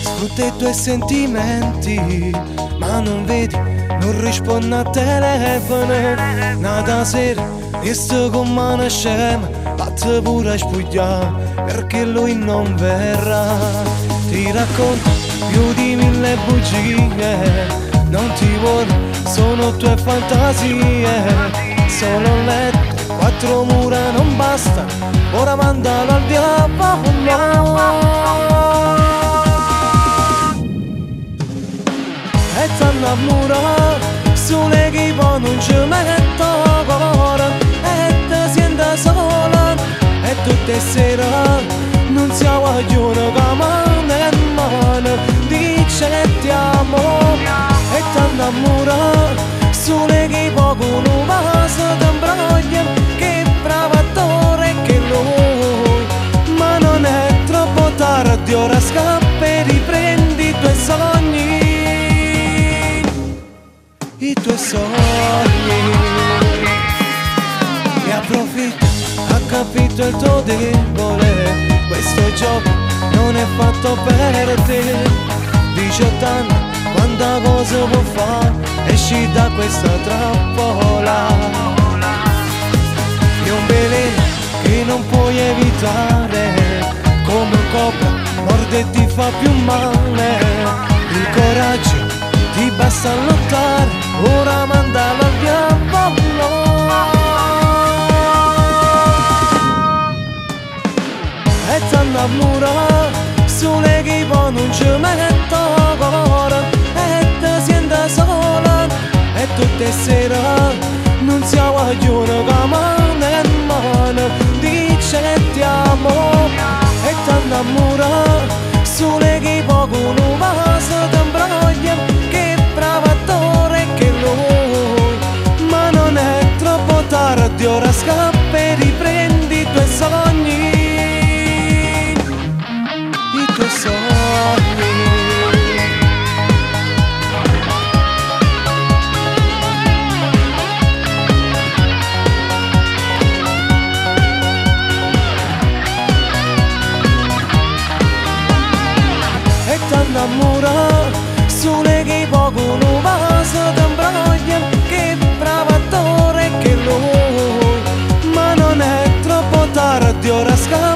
Sfrutta i tuoi sentimenti, ma non vedi, non rispondo a telefono. Nata sera, e sto con mano scema, fatta pure a spugliare, perché lui non verrà. Ti racconto più di 1000 bugie, non ti vuole, sono tue fantasie. Solo un letto, 4 mura non basta, ora mandalo al diavolo. E t'hanno ammorato, sole che poi non ci metto cuore, e ti senti sola, e tutte le sere non si vogliono che mano in mano, dice che ti amo. E t'hanno ammorato, sole che poi con un vaso ti imbroglia, che bravo attore che lui, ma non è troppo tardi, ora scappa e riprendi i tuoi sogni. I tuoi sogni, e approfitta, ha capito il tuo debole, questo gioco non è fatto per te. 18 anni, quanta cosa può fare, esci da questa trappola. È un veleno che non puoi evitare, come un cobra, morde e ti fa più male. Il coraggio ti basta lottare, ora mandalo al diavolo. E t'hanno ammorato, sole che poi non ci metto cuore, e ti senti sola, e tutte le sere non si vogliono che mano in mano, dice che ti amo. E t'hanno ammorato, sole che poi con un vaso ti imbroglia, che bravo attore che lui, ma non è troppo tardi, ora scappa e riprendi i tuoi sogni. I tuoi sogni. E t'hanno ammorato, sole che poi con un vaso ti imbroglia, che bravo attore che lui, ma non è troppo tardi, ora scappa